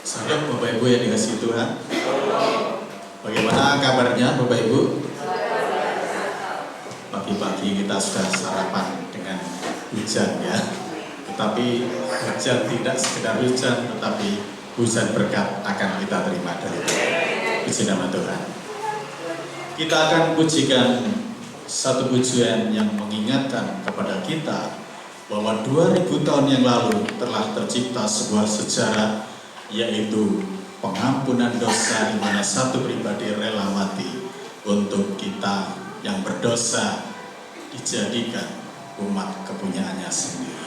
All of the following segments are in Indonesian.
Salam Bapak Ibu yang dikasihi Tuhan. Bagaimana kabarnya Bapak Ibu? Pagi-pagi kita sudah sarapan dengan hujan ya. Tetapi hujan tidak sekedar hujan, tetapi hujan berkat akan kita terima dari Tuhan. Puji nama Tuhan. Kita akan pujikan satu pujian yang mengingatkan kepada kita bahwa 2000 tahun yang lalu telah tercipta sebuah sejarah, yaitu pengampunan dosa di mana satu pribadi rela mati untuk kita yang berdosa dijadikan umat kepunyaannya sendiri.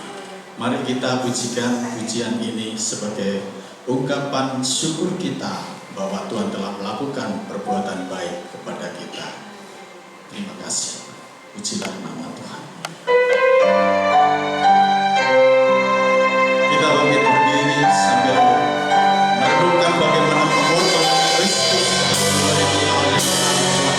Mari kita pujikan pujian ini sebagai ungkapan syukur kita bahwa Tuhan telah melakukan perbuatan baik kepada kita. Terima kasih. Pujilah nama Tuhan. Kita bangkit berdiri sambil merenungkan bagaimana pengorbanan Kristus 2000 tahun yang lalu. Yang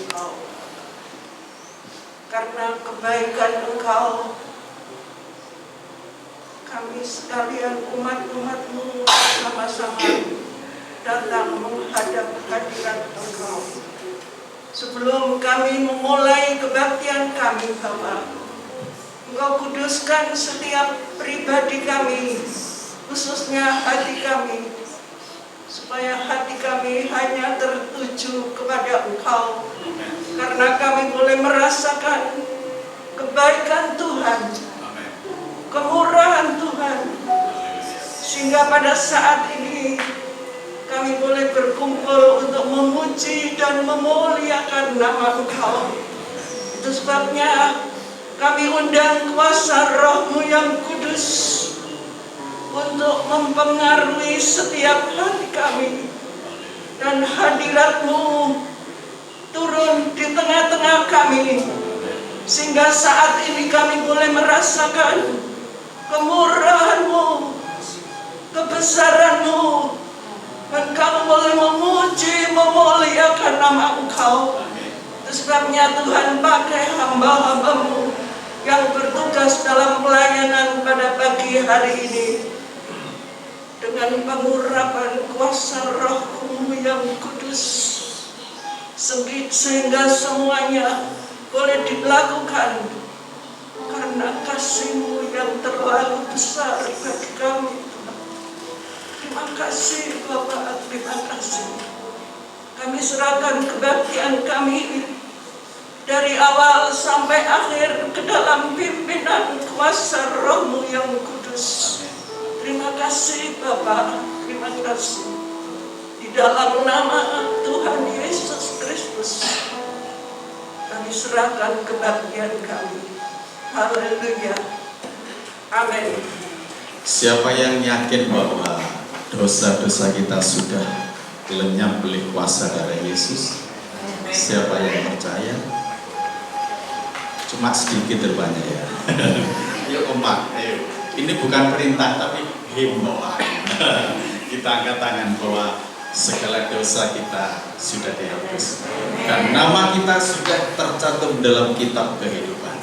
Engkau. Karena kebaikan Engkau, kami sekalian umat-umat-Mu sama-sama datang menghadap hadirat Engkau. Sebelum kami memulai kebaktian kami, Bapa, Engkau kuduskan setiap pribadi kami, khususnya hati kami, supaya hati kami hanya tertuju kepada Engkau, karena kami boleh merasakan kebaikan Tuhan, kemurahan Tuhan, sehingga pada saat ini kami boleh berkumpul untuk memuji dan memuliakan nama Engkau. Itu sebabnya kami undang kuasa Roh-Mu yang kudus untuk mempengaruhi setiap hati kami, dan hadirat-Mu turun di tengah-tengah kami, sehingga saat ini kami boleh merasakan kemurahan-Mu, kebesaran-Mu, dan kami boleh memuji, memuliakan nama Engkau. Itu sebabnya Tuhan pakai hamba-hamba-Mu yang bertugas dalam pelayanan pada pagi hari ini, dengan pengurapan kuasa Roh-Mu yang kudus, sehingga semuanya boleh dilakukan karena kasih-Mu yang terlalu besar bagi kami. Terima kasih Bapak, terima kasih. Kami serahkan kebaktian kami dari awal sampai akhir ke dalam pimpinan kuasa Roh-Mu yang kudus. Terima kasih Bapak, terima kasih. Di dalam nama Tuhan Yesus Kristus, kami serahkan kebaktian kami. Haleluya. Amin. Siapa yang yakin bahwa dosa-dosa kita sudah lenyap oleh kuasa darah Yesus? Siapa yang percaya? Cuma sedikit terbanyak ya. Yuk umat, ayo. Ini bukan perintah tapi himbauan. Kita angkat tangan bahwa segala dosa kita sudah dihapus dan nama kita sudah tercantum dalam kitab kehidupan.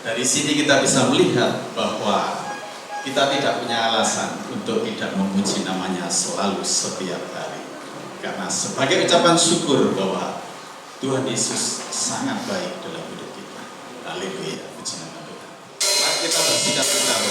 Dari sini kita bisa melihat bahwa kita tidak punya alasan untuk tidak memuji namanya selalu setiap hari, karena sebagai ucapan syukur bahwa Tuhan Yesus sangat baik dalam hidup kita. Haleluya, puji nama Tuhan. Mari kita bersikap bersama.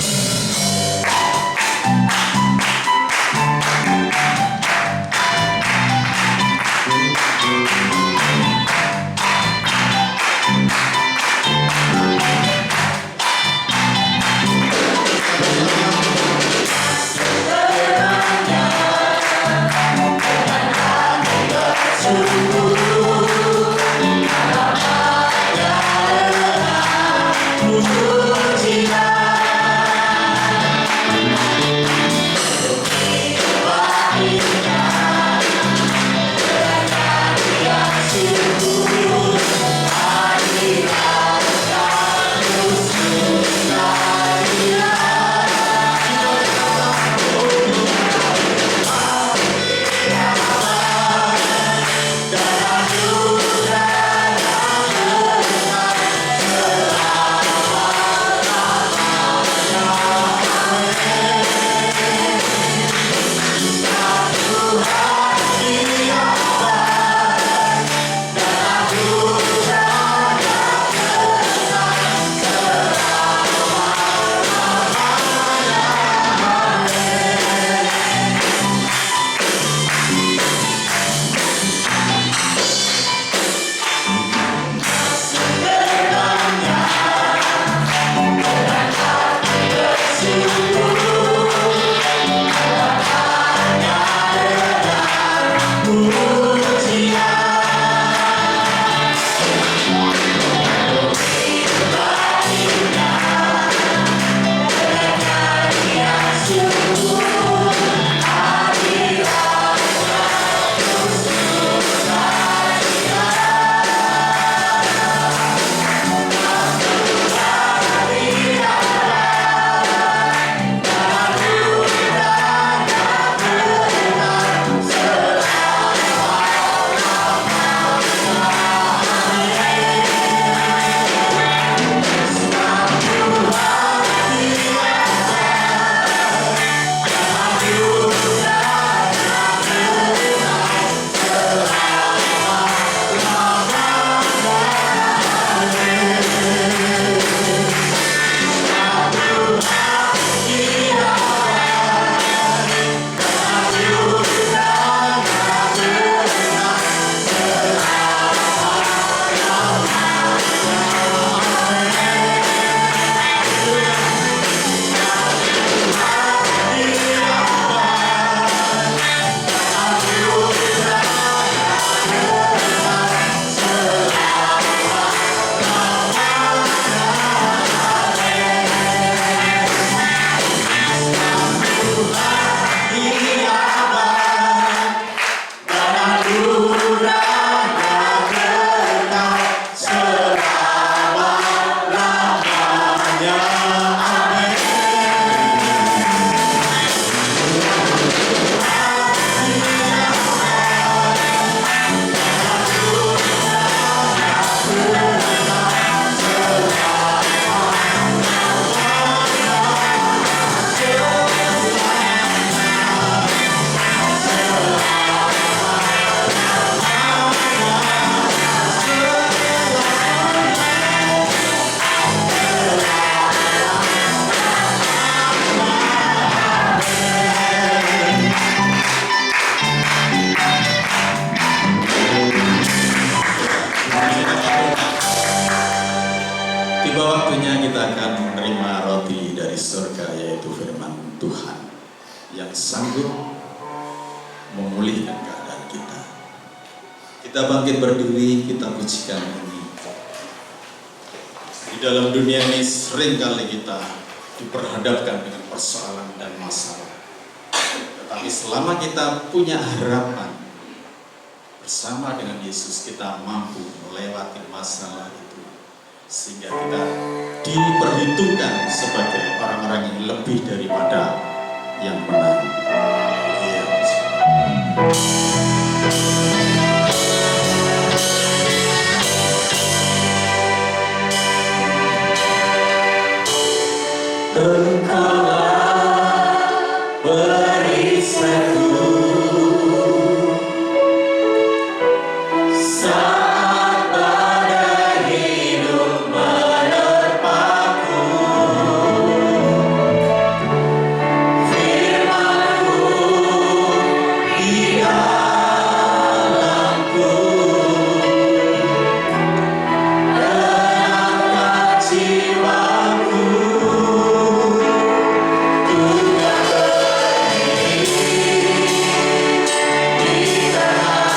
kita akan menerima roti dari surga, yaitu firman Tuhan yang sanggup memulihkan keadaan kita. Kita bangkit berdiri, kita pujikan ini. Di dalam dunia ini seringkali kita diperhadapkan dengan persoalan dan masalah. Tetapi selama kita punya harapan, bersama dengan Yesus kita mampu melewati masalah itu. Sehingga kita diperhitungkan sebagai orang-orang yang lebih daripada yang menang. Engkaulah perisaiku saat badai hidup menerpaku. Firman-Mu di dalamku, tenangkan jiwaku. Di tengah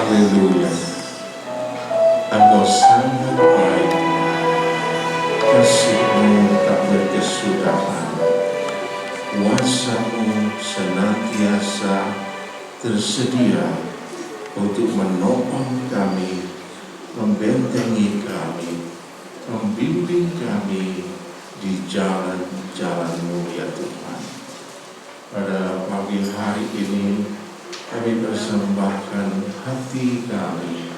Haleluya. Engkau sangat baik, kasih-Mu tak berkesudahan, kuasa-Mu senantiasa tersedia untuk menopang kami, membentengi kami, membimbing kami di jalan-jalan-Mu ya Tuhan. Pada pagi hari ini kami persembahkan hati kami,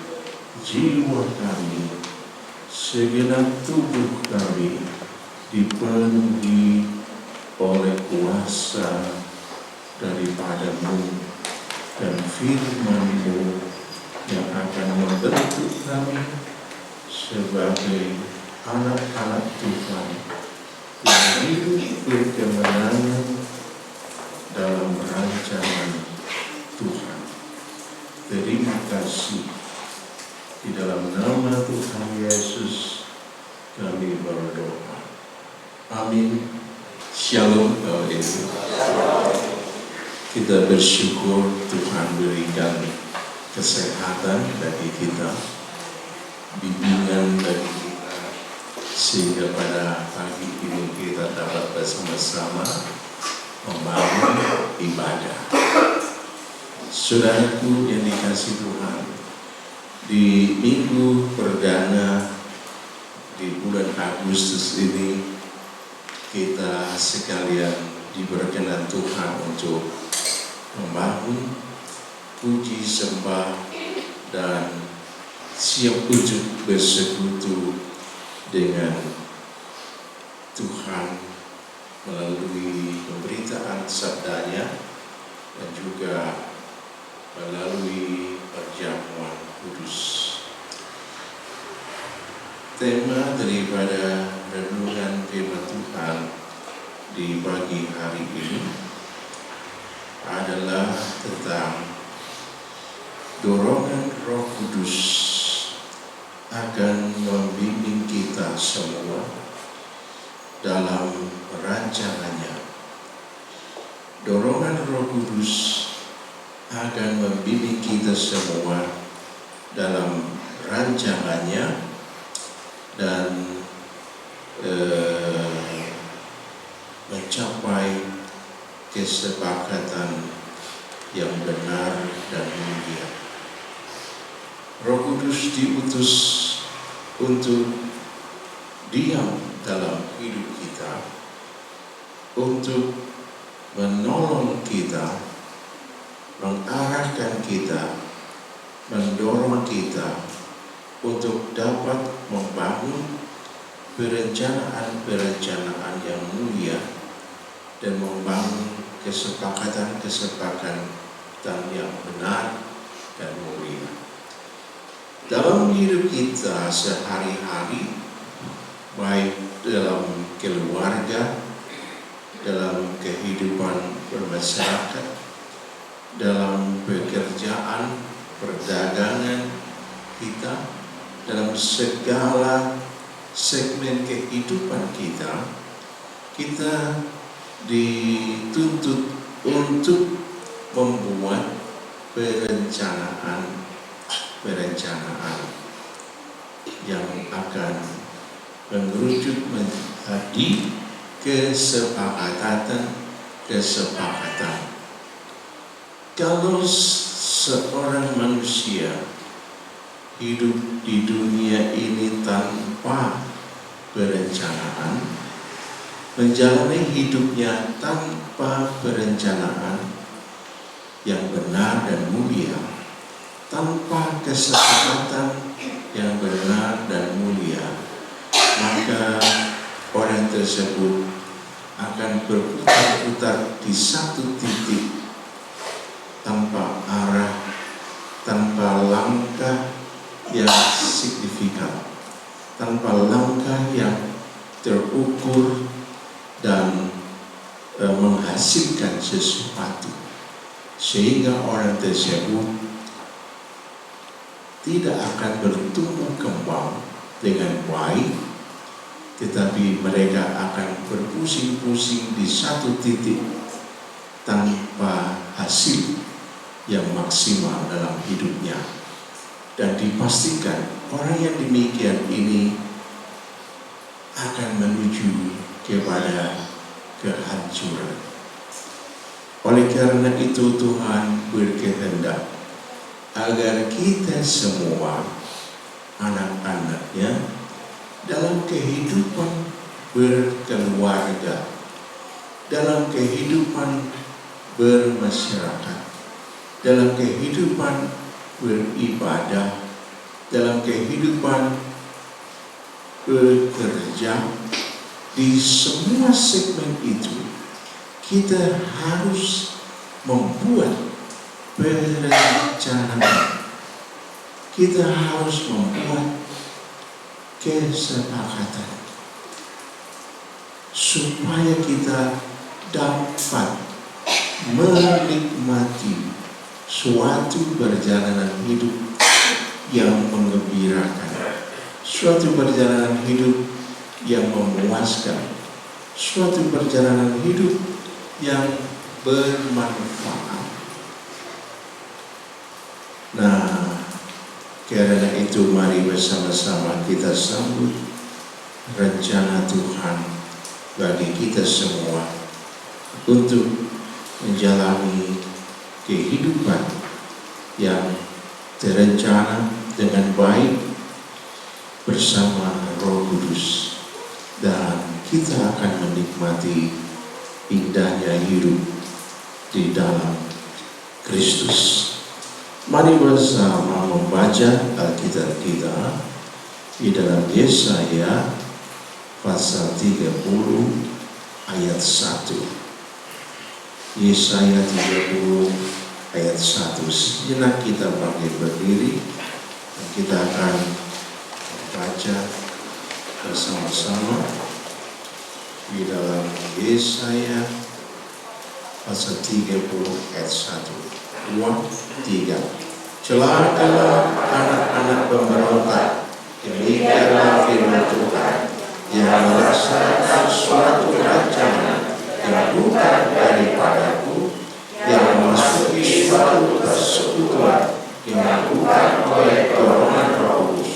jiwa kami, segenap tubuh kami dipenuhi oleh kuasa daripada-Mu dan firman-Mu yang akan membentuk kami sebagai anak-anak Tuhan yang hidup berkemenangan dalam rancangan Tuhan. Terima kasih. Di dalam nama Tuhan Yesus kami berdoa. Amin. Shalom Bapak Ibu. Kita bersyukur Tuhan berikan kesehatan bagi kita, bimbingan bagi kita, sehingga pada pagi ini kita dapat bersama-sama membangun ibadah. Saudaraku yang dikasihi Tuhan, di minggu perdana di bulan Agustus ini kita sekalian diberkenan Tuhan untuk membangun puji sembah dan siap untuk bersekutu dengan Tuhan melalui pemberitaan sabdanya dan juga melalui perjamuan kudus. Tema daripada renungan firman Tuhan di pagi hari ini adalah tentang dorongan Roh Kudus akan membimbing kita semua dalam rancangannya. Dorongan Roh Kudus akan membimbing kita semua dalam rancangannya dan mencapai kesepakatan yang benar dan mulia. Roh Kudus diutus untuk diam dalam hidup kita, untuk menolong kita, mengarahkan kita, mendorong kita untuk dapat membangun perencanaan-perencanaan yang mulia dan membangun kesepakatan-kesepakatan yang benar dan mulia. Dalam hidup kita sehari-hari, baik dalam keluarga, dalam kehidupan bermasyarakat, dalam pekerjaan, perdagangan kita, dalam segala segmen kehidupan kita, kita dituntut untuk membuat perencanaan yang akan mengerucut menjadi kesepakatan. Kalau seorang manusia hidup di dunia ini tanpa perencanaan, menjalani hidupnya tanpa perencanaan yang benar dan mulia, tanpa kesepakatan yang benar dan mulia, maka orang tersebut akan berputar-putar di satu titik tanpa arah, tanpa langkah yang signifikan, tanpa langkah yang terukur dan menghasilkan sesuatu, sehingga orang tersebut tidak akan bertumbuh kembang dengan baik, tetapi mereka akan berpusing-pusing di satu titik tanpa hasil yang maksimal dalam hidupnya. dan dipastikan orang yang demikian ini akan menuju kepada kehancuran. Oleh karena itu Tuhan berkehendak agar kita semua anak-anaknya dalam kehidupan berkeluarga, dalam kehidupan bermasyarakat, dalam kehidupan beribadah, dalam kehidupan bekerja, di semua segmen itu kita harus membuat perencanaan. Kita harus membuat kesepakatan supaya kita dapat menikmati suatu perjalanan hidup yang menggembirakan, suatu perjalanan hidup yang memuaskan, suatu perjalanan hidup yang bermanfaat. Nah, karena itu mari bersama-sama kita sambut rencana Tuhan bagi kita semua untuk menjalani kehidupan yang terencana dengan baik bersama Roh Kudus, dan kita akan menikmati indahnya hidup di dalam Kristus. Mari bersama membaca Alkitab kita di dalam Yesaya pasal 30 ayat 1. Yesaya 30 ayat 1. Sejenak kita bangkit berdiri dan kita akan baca bersama-sama di dalam Yesaya pasal 30 ayat 1. 2, 3. Celakalah anak-anak pemberontak, demikianlah firman Tuhan, yang melaksanakan suatu rancangan yang bukan daripadaku, yang memasuki suatu persekutuan yang dilakukan oleh dorongan Roh Kudus,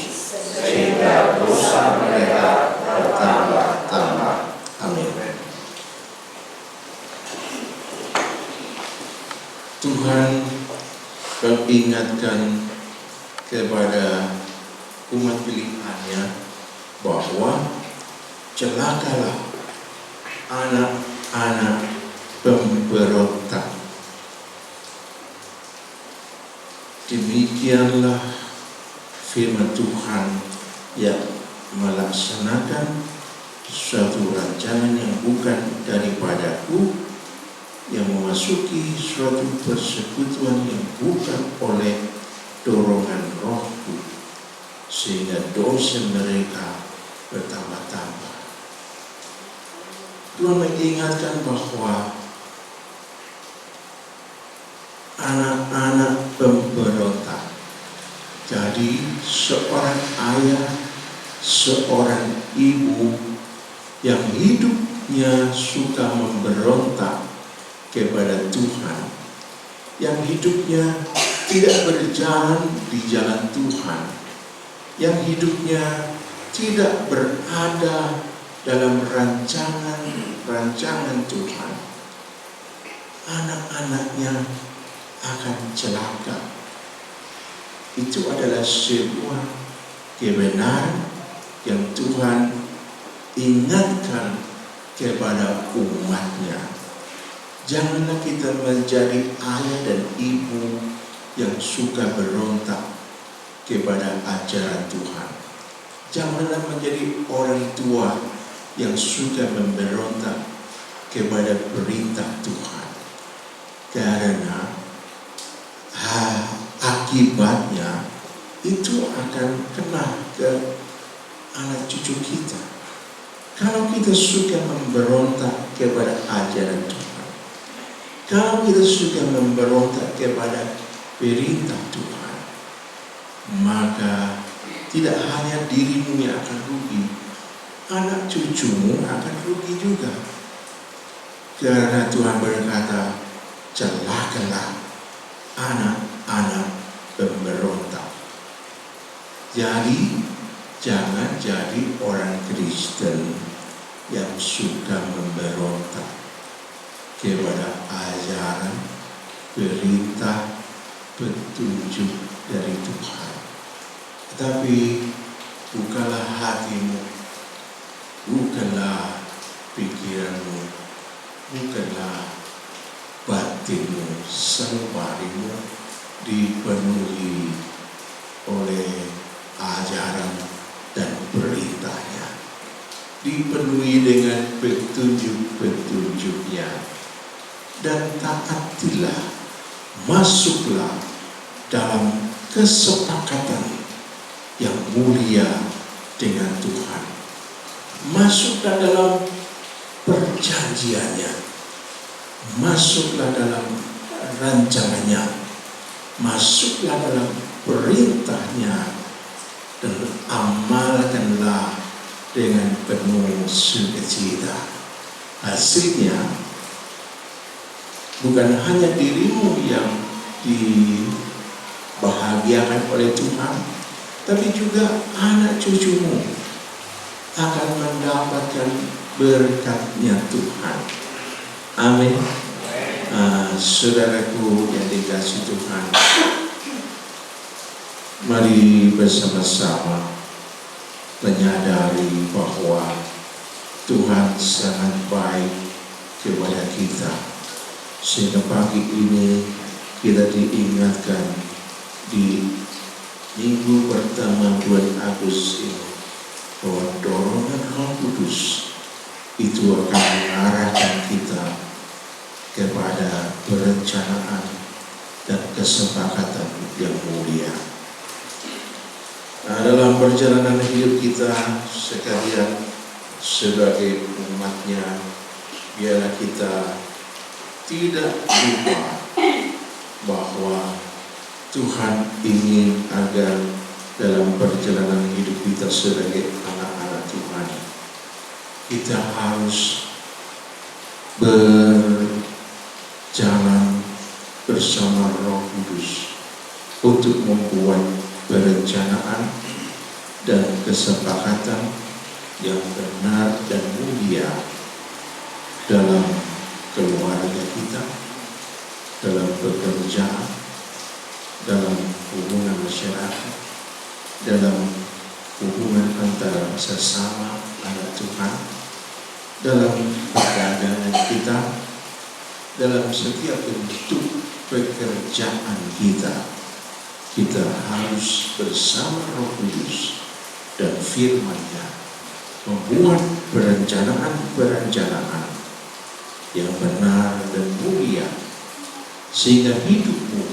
sehingga dosa mereka bertambah-tambah. Amin. Tuhan mengingatkan kepada umat pilihannya bahwa celakalah anak-anak pemberontak. Demikianlah firman Tuhan yang melaksanakan suatu rancangan yang bukan daripadaku, yang memasuki suatu persekutuan yang bukan oleh dorongan Rohku, sehingga dosa mereka bertambah-tambah. Tuhan mengingatkan bahwa anak-anak pemberontak, jadi seorang ayah, seorang ibu yang hidupnya suka memberontak kepada Tuhan, yang hidupnya tidak berjalan di jalan Tuhan, yang hidupnya tidak berada dalam rancangan Tuhan, anak-anaknya akan celaka. Itu adalah sebuah kebenaran yang Tuhan ingatkan kepada umatnya. Janganlah kita menjadi ayah dan ibu yang suka berontak kepada ajaran Tuhan. Janganlah menjadi orang tua yang suka memberontak kepada perintah Tuhan. Karena akibatnya itu akan kena ke anak cucu kita. Kalau kita suka memberontak kepada ajaran Tuhan, kalau kita suka memberontak kepada perintah Tuhan, maka tidak hanya dirimu yang akan rugi, anak cucumu akan rugi juga. Karena Tuhan berkata, celakalah anak-anak pemberontak. Jadi jangan jadi orang Kristen yang suka memberontak kepada ajaran, perintah, petunjuk dari Tuhan. Tetapi bukalah hatimu, bukalah pikiranmu, bukalah batinmu, sanubarimu dipenuhi oleh ajaran dan perintahnya, dipenuhi dengan petunjuk-petunjuknya, dan taatilah, masuklah dalam kesepakatan yang mulia dengan Tuhan. Masuklah dalam perjanjiannya, masuklah dalam rancangannya, masuklah dalam perintahnya, dan amalkanlah dengan penuh sukacita. Hasilnya bukan hanya dirimu yang dibahagiakan oleh Tuhan, tapi juga anak cucumu akan mendapatkan berkatnya Tuhan. Amin. Saudaraku yang dikasihi Tuhan, mari bersama-sama menyadari bahwa Tuhan sangat baik kepada kita, sehingga pagi ini kita diingatkan di minggu pertama bulan Agustus ini bahwa dorongan Roh Kudus itu akan mengarahkan kita kepada perencanaan dan kesepakatan yang mulia. Dalam perjalanan hidup kita sekalian sebagai umatnya, biarlah kita tidak lupa bahwa Tuhan ingin agar dalam perjalanan hidup kita sebagai anak-anak Tuhan, kita harus berjalan bersama Roh Kudus untuk membuat perencanaan dan kesepakatan yang benar dan mulia dalam keluarga kita, dalam pekerjaan, dalam hubungan masyarakat, dalam hubungan antara sesama anak Tuhan, dalam perdagangan kita, dalam setiap bentuk pekerjaan kita. Kita harus bersama Roh Kudus dan firman-Nya membuat perencanaan yang benar dan mulia, sehingga hidupmu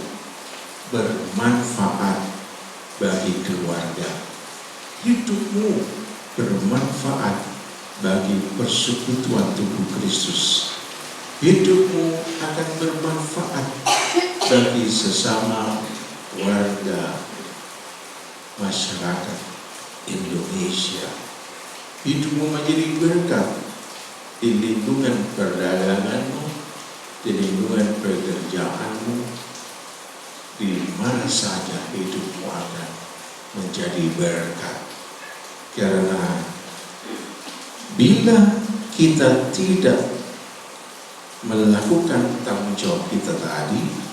bermanfaat bagi keluarga, hidupmu bermanfaat bagi persekutuan tubuh Kristus, hidupmu akan bermanfaat bagi sesama warga masyarakat Indonesia. Hidupmu menjadi berkat di lingkungan perdaganganmu, di lingkungan pekerjaanmu, di mana saja hidupmu akan menjadi berkat. Karena bila kita tidak melakukan tanggung jawab kita tadi,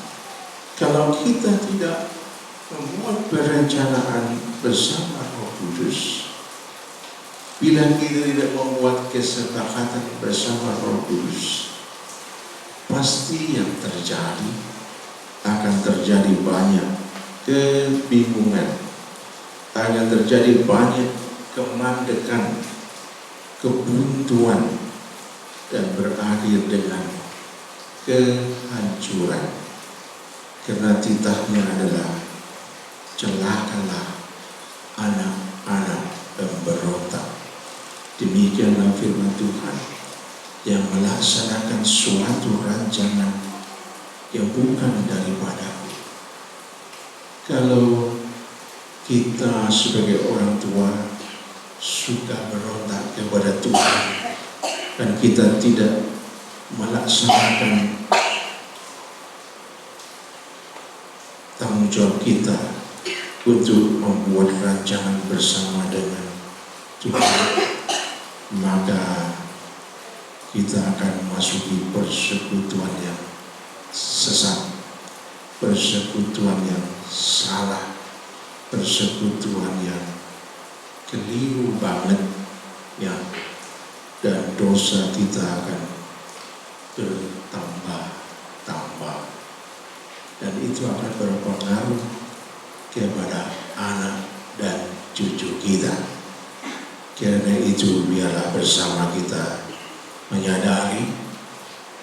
kalau kita tidak membuat perencanaan bersama Roh Kudus, bila kita tidak membuat kesepakatan bersama Roh Kudus, pasti yang terjadi akan terjadi banyak kebingungan, akan terjadi banyak kemandekan, kebuntuan, dan berakhir dengan kehancuran. Karena titahnya adalah celakalah anak-anak pemberontak. Demikianlah firman Tuhan yang melaksanakan suatu rancangan yang bukan daripadaku. Kalau kita sebagai orang tua suka berontak kepada Tuhan dan kita tidak melaksanakan tanggung jawab kita untuk membuat rancangan bersama dengan Tuhan, maka kita akan memasuki persekutuan yang sesat, persekutuan yang salah, persekutuan yang keliru banget, ya, dan dosa kita akan bertambah-tambah, dan itu akan berpengaruh kepada anak dan cucu kita. Karena itu biarlah bersama kita menyadari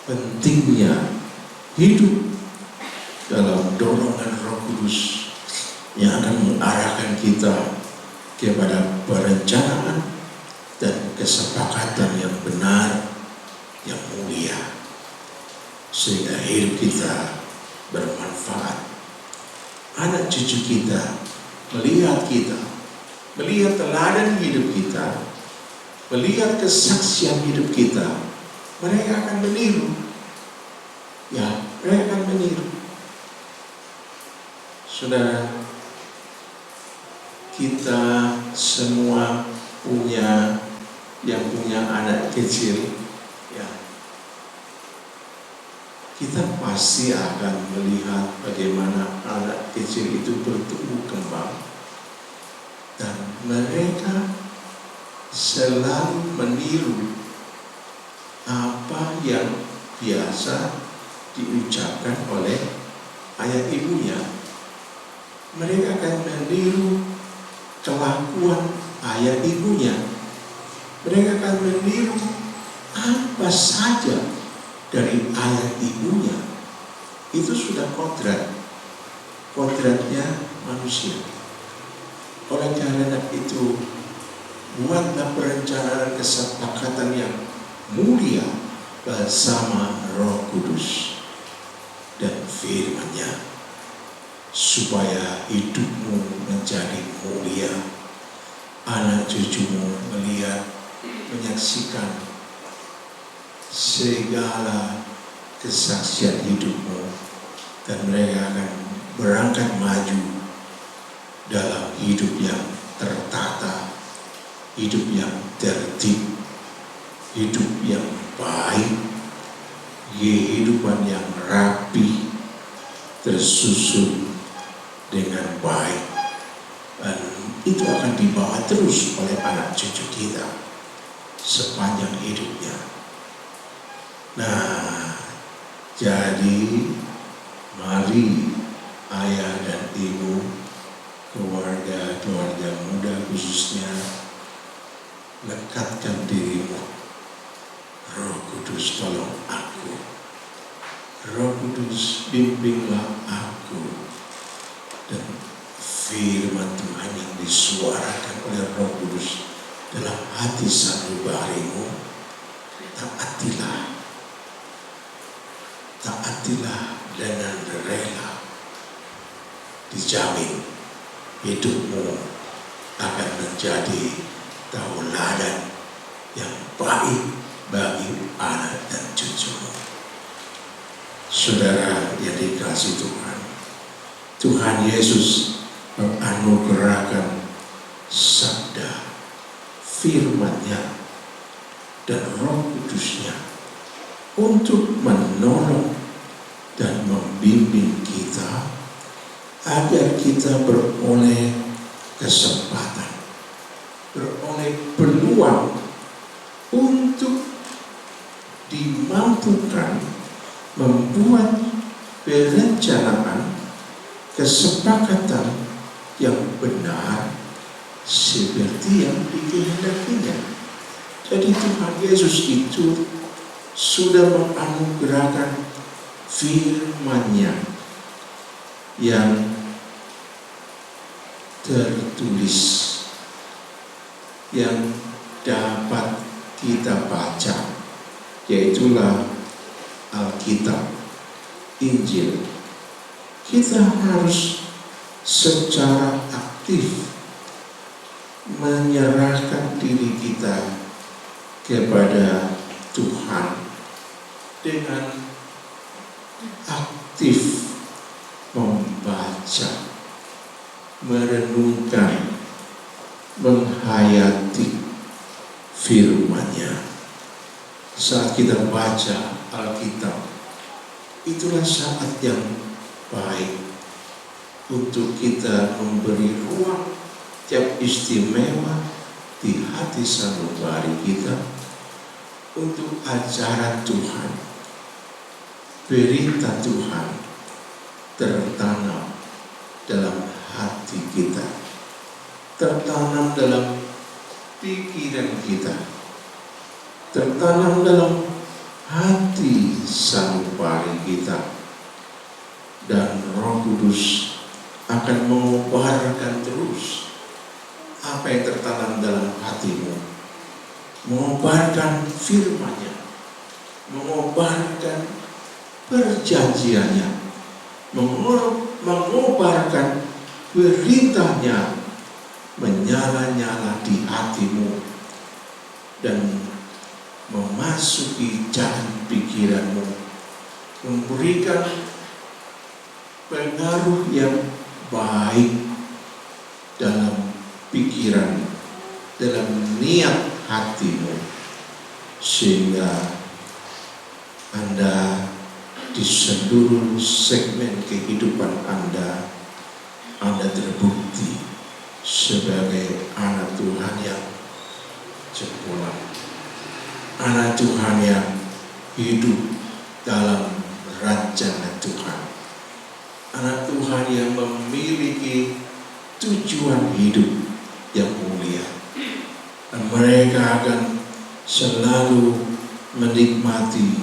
pentingnya hidup dalam dorongan Roh Kudus yang akan mengarahkan kita kepada perencanaan dan kesepakatan yang benar, yang mulia, sehingga hidup kita bermanfaat. Anak cucu kita melihat teladan hidup kita, melihat kesaksian hidup kita, mereka akan meniru. Ya, mereka akan meniru. Saudara, kita semua yang punya anak kecil, ya, kita pasti akan melihat bagaimana anak kecil itu bertumbuh kembang, dan mereka selalu meniru apa yang biasa diucapkan oleh ayah ibunya. Mereka akan meniru kelakuan ayah ibunya. Mereka akan meniru apa saja dari ayah ibunya. Itu sudah kodratnya manusia. Oleh karena itu, buatlah perencanaan kesepakatan yang mulia bersama Roh Kudus dan firman-Nya, supaya hidupmu menjadi mulia. Anak cucumu melihat, menyaksikan segala kesaksian hidupmu, dan mereka akan berangkat maju dalam hidup yang tertata, hidup yang tertib, hidup yang baik, kehidupan yang rapi, tersusun dengan baik, dan itu akan dibawa terus oleh anak cucu kita sepanjang hidupnya. Nah, jadi mari ayah dan ibu, keluarga muda khususnya, lekatkan dirimu. Roh Kudus, tolong aku. Roh Kudus, bimbinglah aku. Dan firman Tuhan yang disuarakan oleh Roh Kudus dalam hati sanubarimu, taatilah dengan rela. Dijamin hidupmu akan menjadi tauladan yang baik bagi anak dan cucumu. Saudara yang dikasihi Tuhan, Tuhan Yesus menganugerahkan sabda, firman-Nya, dan Roh Kudus-Nya untuk menolong dan membimbing kita agar kita beroleh kesempatan, beroleh peluang untuk dimampukan membuat perencanaan kesepakatan yang benar seperti yang dikehendakinya. Jadi Tuhan Yesus itu sudah menganugerahkan firman-Nya yang tertulis, yang dapat kita baca, yaitulah Alkitab, Injil. Kita harus secara aktif menyerahkan diri kita kepada Tuhan dengan aktif membaca merenungkan, menghayati firman-Nya. Saat kita baca Alkitab, itulah saat yang baik untuk kita memberi ruang yang istimewa di hati sanubari kita untuk ajaran Tuhan, berita Tuhan tertanam dalam hati kita, tertanam dalam pikiran kita, tertanam dalam hati sanubari kita, dan Roh Kudus akan mengobarkan terus apa yang tertanam dalam hatimu, mengobarkan firman-Nya, mengobarkan perjanjiannya, mengobarkan beritanya, menyala-nyala di hatimu dan memasuki jalan pikiranmu, memberikan pengaruh yang baik dalam pikiran, dalam niat hatimu, sehingga Anda di seluruh segmen kehidupan Anda terbukti sebagai anak Tuhan yang sempurna, anak Tuhan yang hidup dalam rancangan Tuhan, anak Tuhan yang memiliki tujuan hidup yang mulia, dan mereka akan selalu menikmati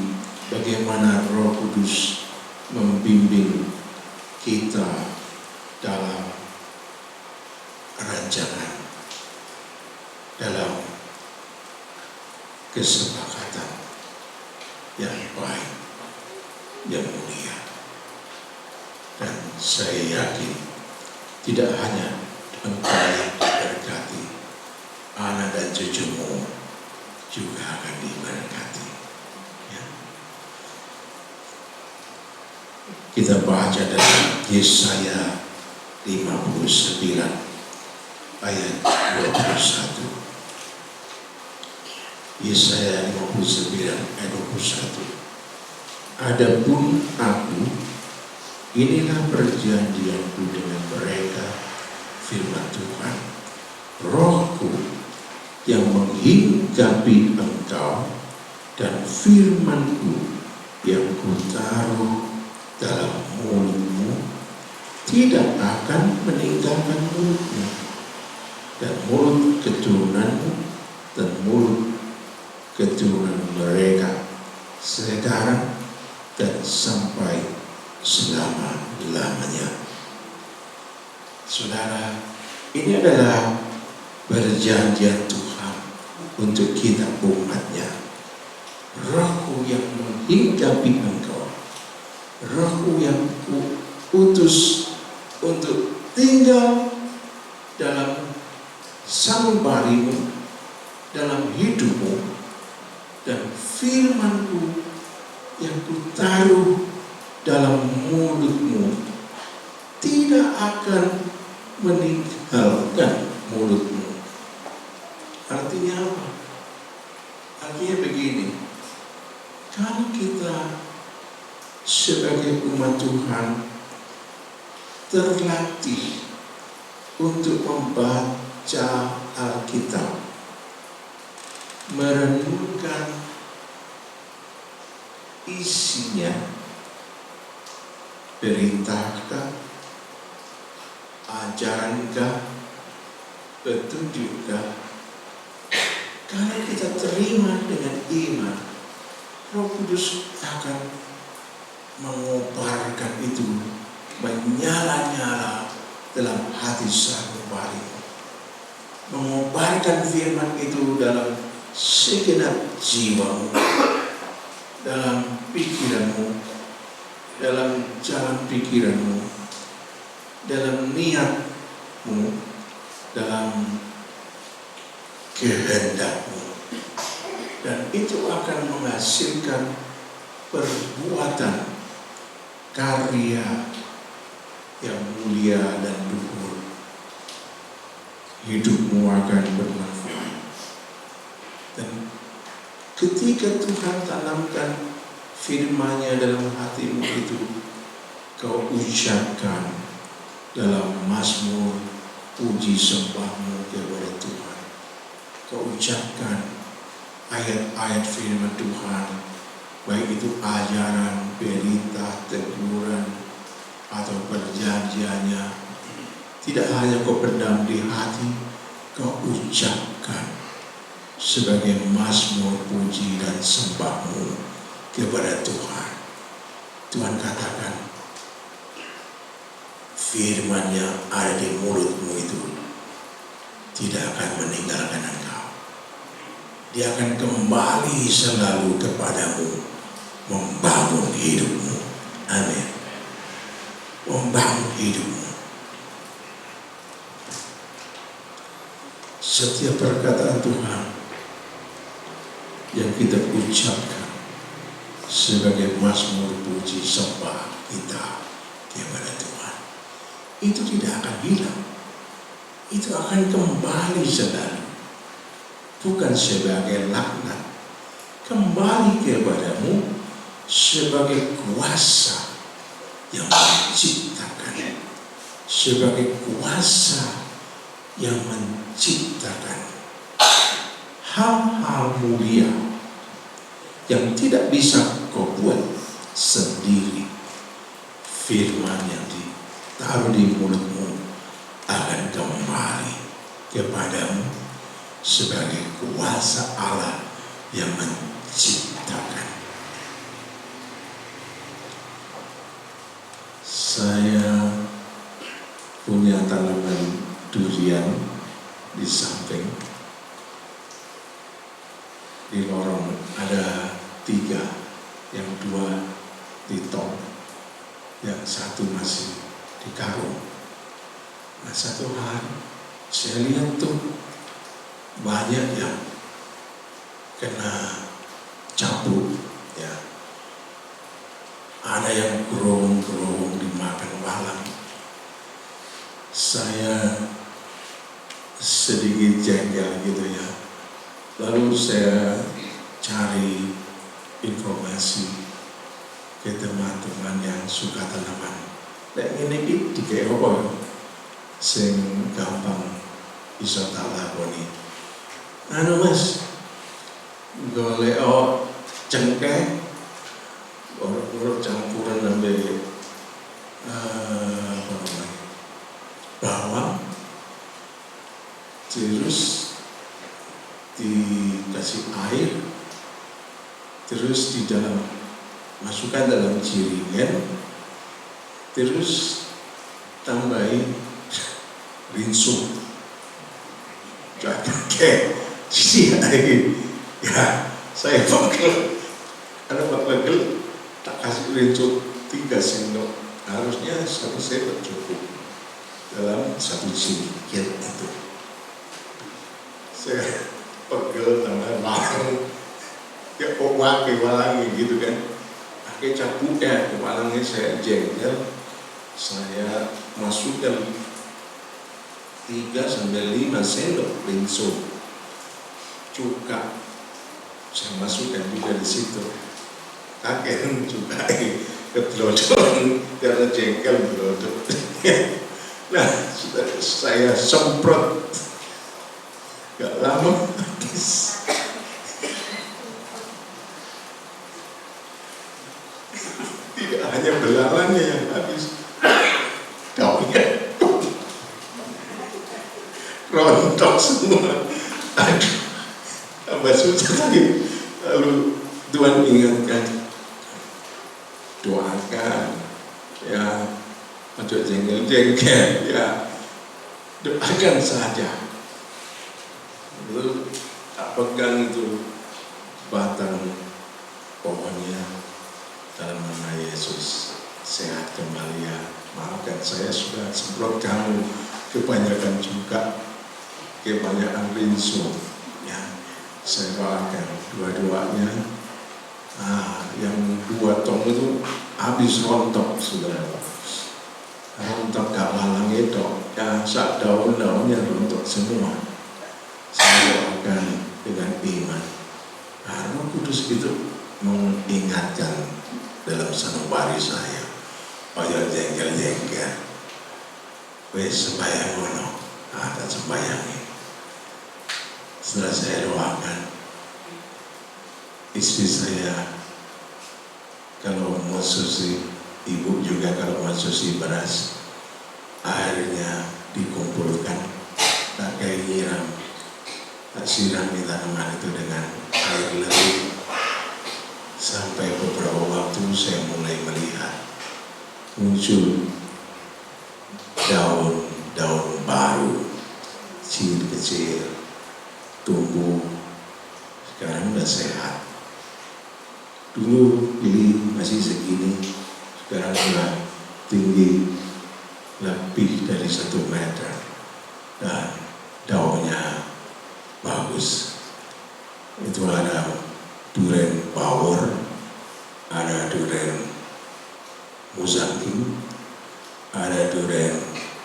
bagaimana Roh Kudus membimbing kita dalam rancangan, dalam kesepakatan yang baik, yang mulia. Dan saya yakin tidak hanya engkau yang diberkati, anak dan cucumu juga akan diberkati. Ya. Kita baca dari Yesaya 59 ayat 21. Yesaya 59 ayat 21. Adapun aku, inilah perjanjianku dengan mereka, firman Tuhan, Rohku yang menghinggapi engkau, dan firmanku yang kutaruh dalam mulutmu tidak akan meninggalkan mulutmu, dan mulut keturunanmu dan mulut keturunan mereka sekarang dan sampai selama-lamanya. Saudara, ini adalah perjanjian Tuhan untuk kita umatnya. Rohku yang menghinggapi engkau, Rohku yang utus untuk tinggal dalam sanubarimu, dalam hidupmu, dan firmanku yang kutaruh dalam mulutmu tidak akan meninggalkan mulutmu. Artinya apa? Artinya begini, kalau kita sebagai umat Tuhan terlatih untuk membaca Alkitab, merenungkan isinya, beritakah, ajarankah, petunjukkah, kalau kita terima dengan iman, Roh Kudus akan mengobarkan itu, menyala-nyala dalam hati sanubari, mengobarkan firman itu dalam segenap jiwamu, dalam pikiranmu, dalam jalan pikiranmu, dalam niatmu, dalam kehendakmu, dan itu akan menghasilkan perbuatan karya yang mulia dan luhur hidupmu akan bermanfaat. Dan ketika Tuhan tanamkan firman-Nya dalam hatimu itu, kau ucapkan dalam mazmur puji sembahmu kepada Tuhan. Kau ucapkan ayat-ayat firman Tuhan, baik itu ajaran, berita, teguran, atau perjanjiannya, tidak hanya kau pendam di hati, kau ucapkan sebagai mazmur puji dan sembahmu kepada Tuhan. Tuhan katakan, firman-Nya ada di mulutmu itu tidak akan meninggalkan engkau. Dia akan kembali selalu kepadamu, membangun hidupmu. Amin. Membangun hidupmu. Setiap perkataan Tuhan yang kita ucapkan sebagai mazmur puji sembah kita kepada Tuhan, itu tidak akan hilang. Itu akan kembali selalu. Bukan sebagai laknat, kembali kepadamu sebagai kuasa yang menciptakan, sebagai kuasa yang menciptakan hal-hal mulia yang tidak bisa kau buat sendiri. Firman yang ditaruh di mulutmu akan kembali kepadamu sebagai kuasa Allah yang menciptakan. Saya punya tanaman durian di samping. Di lorong ada 3, yang 2 di tong, yang 1 masih di karung. Nah, satu hari saya lihat tuh banyak yang kena cabut, ya. Ada yang gerong-gerong dimakan walang. Saya sedikit jengkel gitu ya. Lalu saya cari informasi ke teman-teman yang suka tanaman. Dan ini dikaya apa? Sing gampang iso tak lakoni. Anu Mas, golek cengkeh, orang-orang campuran sampai bawang, terus dikasih air, terus masukkan dalam jiringan, terus tambahin rinso, pakai si air. Ya, saya pegel, tak kasih rinso 3 sendok, harusnya 1 sendok cukup dalam 1 jiringan itu. Saya pegel sama walang, ya kok pakai walang gitu kan, pakai cabutnya ke walangnya. Saya jengkel, saya masukkan 3-5 sendok rinso, cuka saya masukkan juga di situ, kakek juga ketelodon karena jengkel telodon. Nah, saya semprot, gak lama habis. Tidak hanya belalangnya yang habis, daunnya rontok semua. Aduh, tambah susah lagi. Lalu Tuhan ingatkan, doakan, ya, ojo jengkel-jengkel, ya, doakan saja. Lalu tak pegang itu batang pohonnya, dalam nama Yesus sehat kembali ya. Maafkan saya sudah semprot kamu, kebanyakan juga, kebanyakan rinso, ya. Saya doakan dua-duanya. Yang 2 tong itu habis rontok, sudah rontok gak walang itu, ya, sak daun-daunnya rontok semua saya doakan dengan iman. Roh Kudus itu mengingatkan dalam sanubari saya, ojo jengkel-jengkel, wes sembahyang ngono, tak sembayangi. Setelah saya doakan, istri saya kalau mau susi, ibu juga kalau mau susi beras, airnya dikumpulkan, tak kayak nyiram, tak siram di tanaman itu dengan air lebih. Sampai beberapa waktu saya mulai melihat muncul daun-daun baru, kecil-kecil, tumbuh, sekarang udah sehat. Dulu pilih masih segini, sekarang sudah tinggi lebih dari 1 meter dan daunnya bagus. Itu ada duren power, ada duren Mozambique, ada duren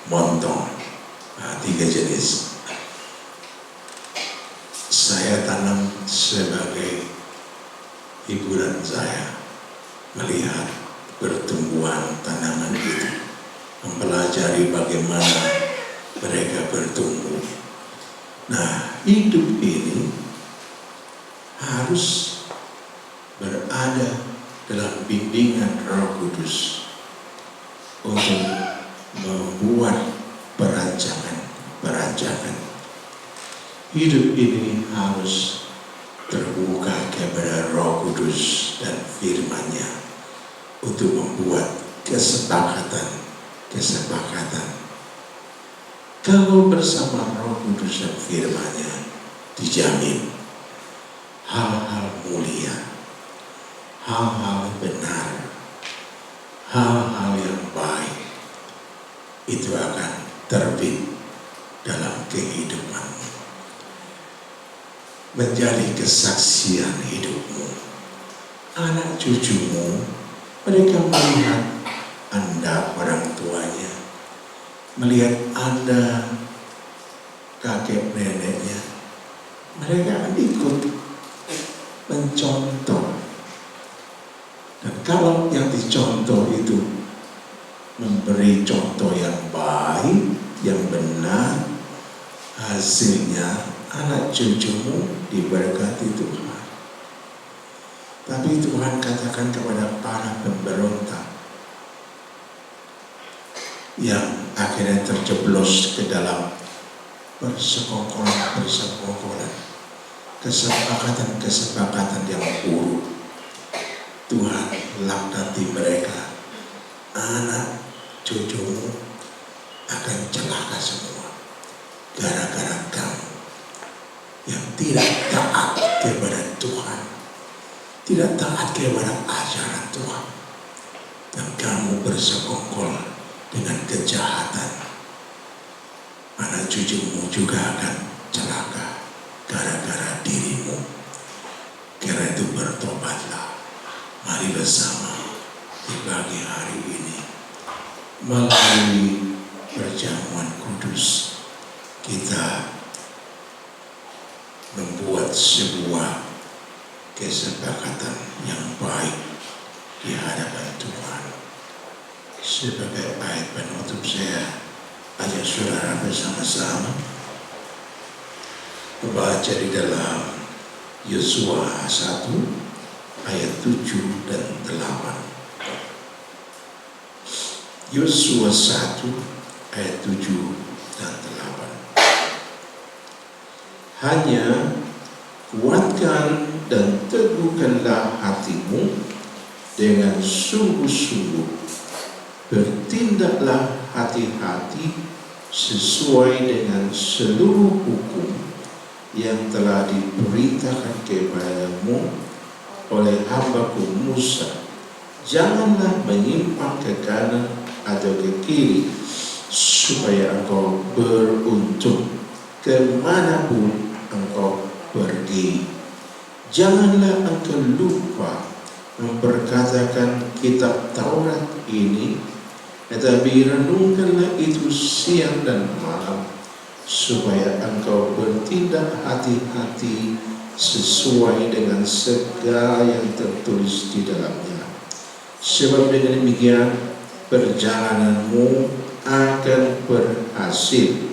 montong, 3 jenis. Saya tanam sebagai hiburan saya, melihat pertumbuhan tanaman itu, mempelajari bagaimana mereka bertumbuh. Nah, hidup ini harus berada dalam bimbingan Roh Kudus untuk membuat perancangan. Hidup ini harus terbuka kepada Roh Kudus dan firman-Nya untuk membuat kesepakatan. Kalau bersama Roh Kudus dan firman-Nya, dijamin hal-hal mulia, hal-hal benar, hal-hal yang baik itu akan terbit dalam kehidupanmu, menjadi kesaksian hidupmu. Anak cucumu, mereka melihat Anda orang tuanya, melihat Anda kakek neneknya, mereka akan ikut mencontoh. Dan kalau yang dicontoh itu memberi contoh yang baik, yang benar, hasilnya anak cucumu diberkati Tuhan. Tapi Tuhan katakan kepada para pemberontak yang akhirnya terjeblos ke dalam persekongkolan, kesepakatan yang buruk. Tuhan laknati mereka, anak cucumu akan celaka semua gara-gara kamu yang tidak taat kepada Tuhan, tidak taat kepada ajaran Tuhan, dan kamu bersekongkol dengan kejahatan. Anak cucumu juga akan celaka gara-gara dirimu. Karena itu bertobatlah. Mari bersama di pagi hari ini melalui perjamuan kudus kita membuat sebuah kesepakatan yang baik di hadapan Tuhan. Sebagai ayat penutup saya ajak saudara bersama-sama membaca di dalam Yosua 1 ayat 7 dan 8. Yosua 1 ayat 7 dan 8. Hanya kuatkan dan teguhkanlah hatimu dengan sungguh-sungguh. Bertindaklah hati-hati sesuai dengan seluruh hukum yang telah diberitakan kepadamu oleh hamba-Ku Musa. Janganlah menyimpang ke kanan atau ke kiri, supaya engkau beruntung kemanapun engkau pergi. Janganlah engkau lupa memperkatakan kitab Taurat ini, tetapi renungkanlah itu siang dan malam, supaya engkau bertindak hati-hati sesuai dengan segala yang tertulis di dalamnya. Sebab dengan demikian perjalananmu akan berhasil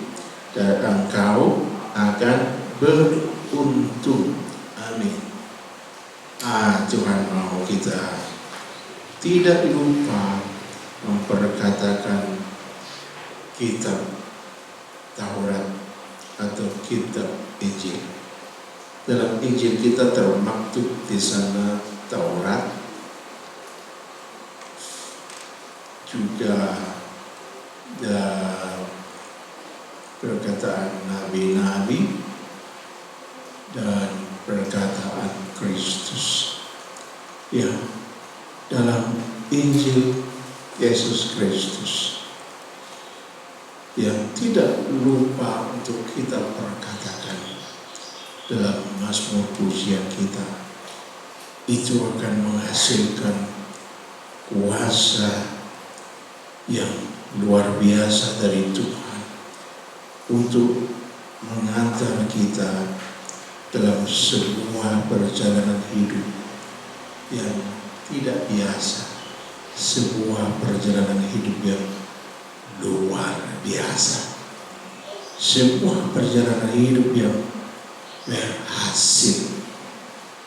dan engkau akan beruntung. Amin. Tuhan mau kita tidak lupa memperkatakan kitab Taurat atau kitab Injil. Dalam Injil kita termaktub di sana Taurat, juga perkataan nabi-nabi dan perkataan Kristus. Ya, dalam Injil Yesus Kristus yang tidak lupa untuk kita perkatakan dalam Mazmur pujian kita, itu akan menghasilkan kuasa yang luar biasa dari Tuhan untuk mengantar kita dalam sebuah perjalanan hidup yang tidak biasa, sebuah perjalanan hidup yang luar biasa, sebuah perjalanan hidup yang berhasil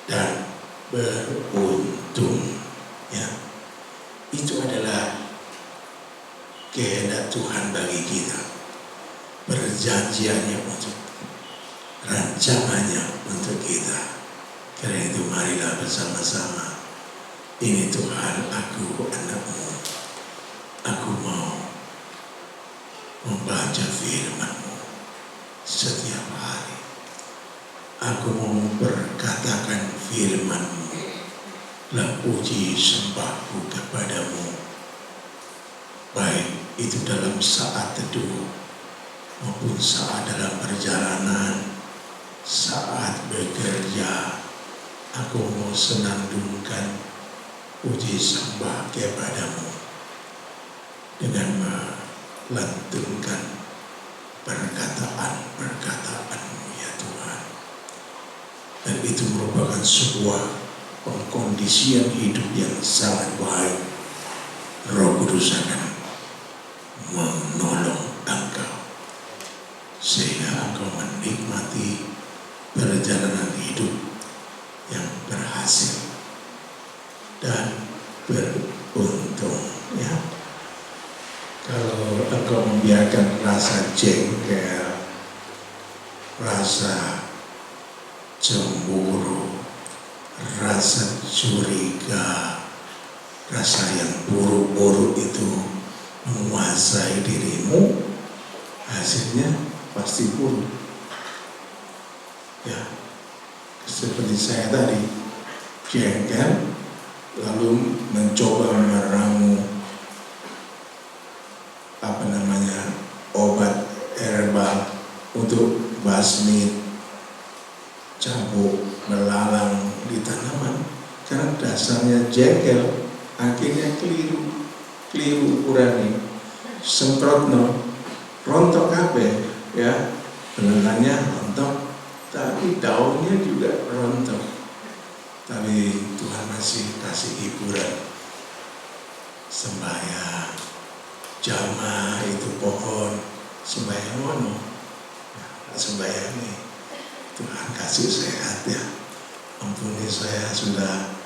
dan beruntung. Ya, itu adalah kehendak Tuhan bagi kita, perjanjiannya untuk rancangannya untuk kita. Karena itu marilah bersama-sama, ini Tuhan, aku anakmu, aku mau membaca firman-Mu setiap hari. Aku mau memperkatakan firman-Mu, dalam puji sembahku kepadamu, baik itu dalam saat teduh maupun saat dalam perjalanan, saat bekerja. Aku mau senandungkan puji sembah kepadamu dengan melantunkan perkataan-perkataan-Mu, ya Tuhan. Dan itu merupakan sebuah pengkondisian hidup yang sangat baik. Roh Kudus akan menolong engkau sehingga engkau menikmati perjalanan hidup yang berhasil dan beruntung. Ya, kalau engkau membiarkan rasa jengkel, rasa cemburu, rasa curiga, rasa yang buruk-buruk itu menguasai dirimu, hasilnya pasti buruk. Ya, seperti saya tadi, jengkel lalu mencoba meramu obat herbal untuk basmi cabuk melalang di tanaman, karena dasarnya jengkel, akhirnya keliru urani, semprotno rontok kabeh, ya, benerannya rontok, tapi daunnya juga rontok. Tapi Tuhan masih kasih hiburan, sembahyang, jamaah itu pohon, sembahyang mono, sembahyang ini Tuhan kasih sehat, ya. Ampuni saya sudah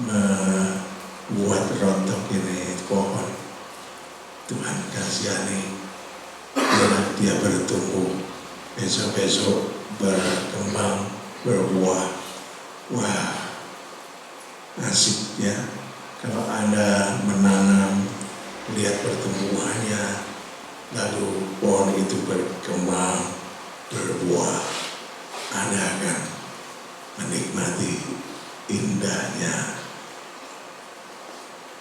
membuat rontok ini pohon. Tuhan kasihani, biarlah dia bertumbuh, besok-besok berkembang, berbuah. Wah, asik ya kalau Anda menanam, lihat pertumbuhannya, lalu pohon itu berkembang, berbuah. Anda akan menikmati indahnya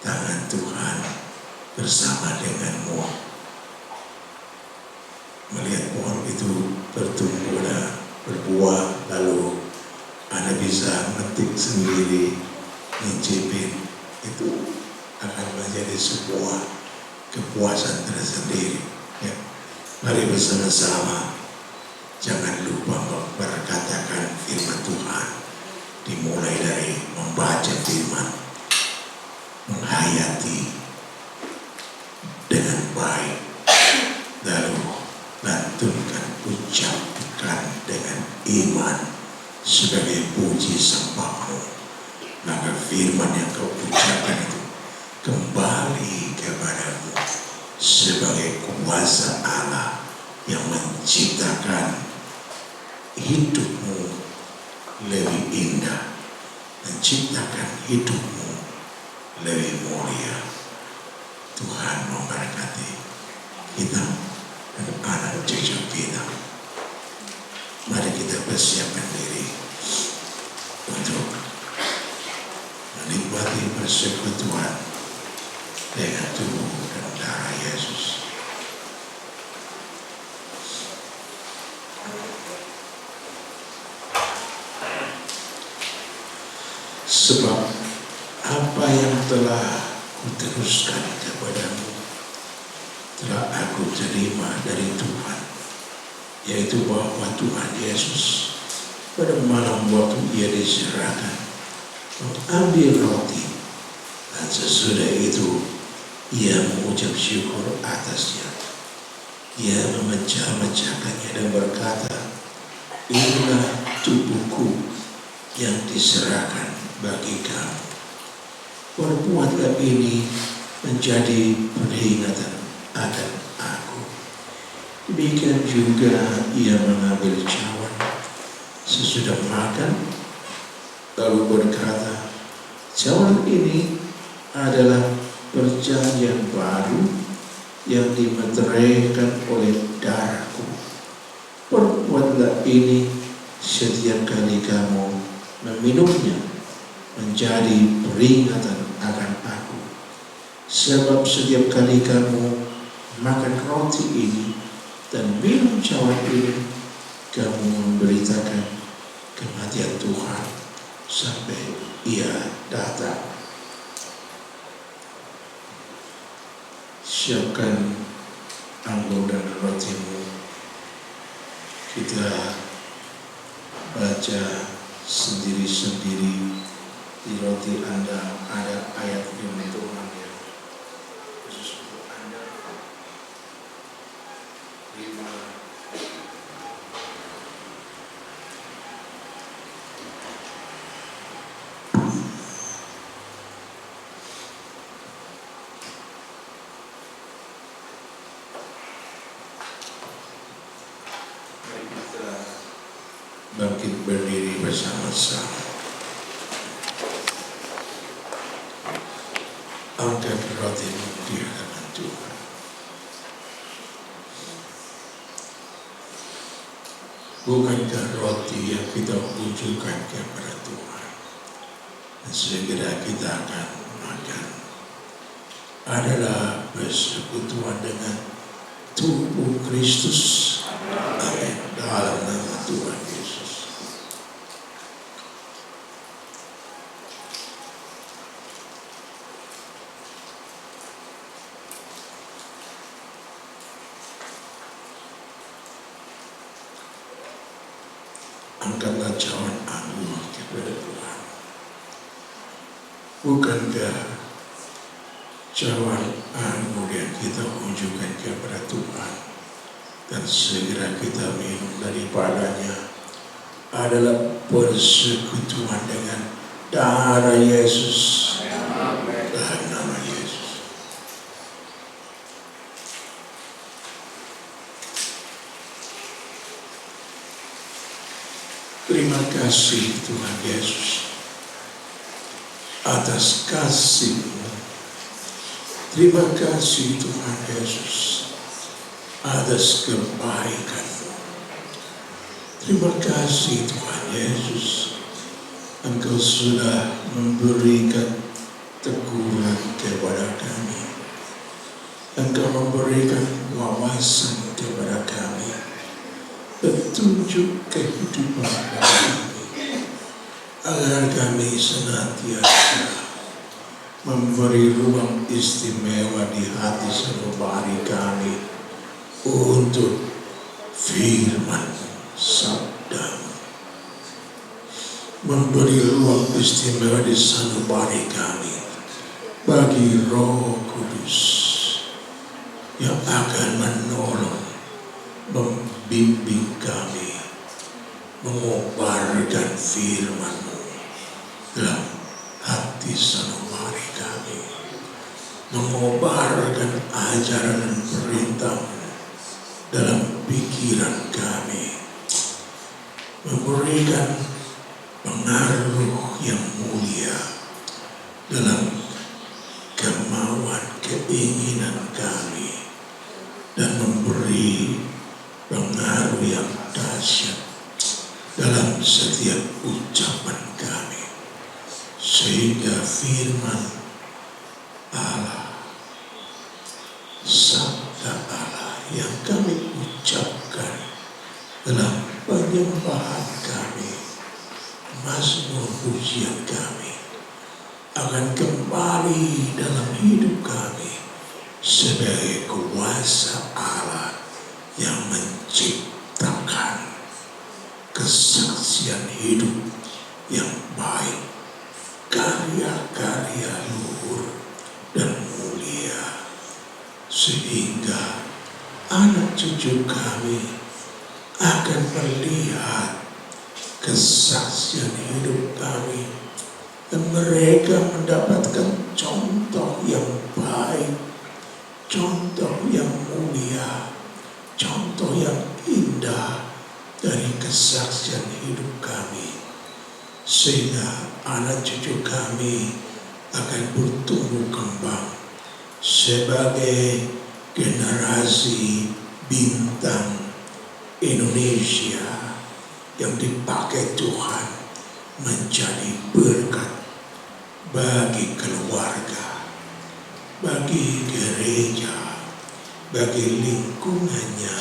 tangan Tuhan bersama denganmu. Melihat pohon itu bertumbuh dan berbuah, lalu Anda bisa metik sendiri, mencipin, itu akan menjadi sebuah kepuasan tersendiri. Ya. Mari bersama-sama jangan lupa memperkatakan firman Tuhan, dimulai dari membaca firman, menghayati dengan baik, lalu lantunkan, ucapkan dengan iman sebagai puji sembahmu. Maka firman yang kau ucapkan itu kembali kepadamu sebagai kuasa Allah yang menciptakan hidupmu lebih indah, menciptakan hidupmu lebih mulia. Tuhan memberkati kita dan anak cucu kita. Mari kita persiapkan diri untuk menikmati persekutuan dengan tubuh dan darah Yesus. Sebab apa yang telah kuteruskan kepadamu telah aku terima dari Tuhan, yaitu bahwa Tuhan Yesus pada malam waktu ia diserahkan mengambil roti, dan sesudah itu ia mengucap syukur atasnya. Ia memecah-mecahkannya dan berkata, inilah tubuhku yang diserahkan bagi kamu. Perbuatlah ini menjadi peringatan akan aku. Demikian juga ia mengambil cawan sesudah makan, lalu berkata, cawan ini adalah perjanjian baru yang dimeteraikan oleh darahku. Perbuatlah ini setiap kali kamu meminumnya menjadi peringatan akan aku. Sebab setiap kali kamu makan roti ini dan minum cawan ini, kamu memberitakan kematian Tuhan sampai ia datang. Siapkan anggur dan rotimu. Kita baca sendiri-sendiri. Di roti Anda ada ayat firman Tuhan yang khusus untuk Anda. 5. Mari kita bangkit berdiri bersama-sama. Angkat rotimu di hadapan Tuhan. Bukankah roti yang kita unjukkan kepada Tuhan dan segera kita akan makan adalah persekutuan dengan tubuh Kristus. Amin. Dalam nama Tuhan Yesus. Angkatlah cawan anggur kepada Tuhan. Bukankah cawan anggur yang kita unjukkan kepada Tuhan dan segera kita minum daripadanya adalah persekutuan dengan darah Yesus. Dalam nama Yesus. Terima kasih Tuhan Yesus atas kasih-Mu. Terima kasih Tuhan Yesus atas kebaikan-Mu. Terima kasih Tuhan Yesus, Engkau sudah memberikan teguran kepada kami. Engkau memberikan wawasan kepada kami, petunjuk kehidupan kami, agar kami senantiasa memberi ruang istimewa di hati sanubari kami untuk firman sabdamu. Memberi ruang istimewa di sanubari kami bagi Roh Kudus yang akan menolong, membimbing kami, mengobarkan firman-Mu dalam hati sanubari kami, mengobarkan ajaran dan perintah-Mu dalam pikiran kami, memberikan pengaruh yang mulia dalam kemauan keinginan kami, dan memberi pengaruh yang dahsyat dalam setiap ucapan kami, sehingga firman Allah, sabda Allah yang kami ucapkan dalam penyembahan kami, mazmur pujian kami, akan kembali dalam hidup kami sebagai kuasa Allah yang menciptakan kesaksian hidup yang baik, karya-karya luhur dan mulia, sehingga anak cucu kami akan melihat kesaksian hidup kami, dan mereka mendapatkan contoh yang baik, contoh yang mulia, contoh yang indah dari kesaksian hidup kami, sehingga anak cucu kami akan bertumbuh kembang sebagai generasi bintang Indonesia yang dipakai Tuhan menjadi berkat bagi keluarga, bagi gereja, bagi lingkungannya,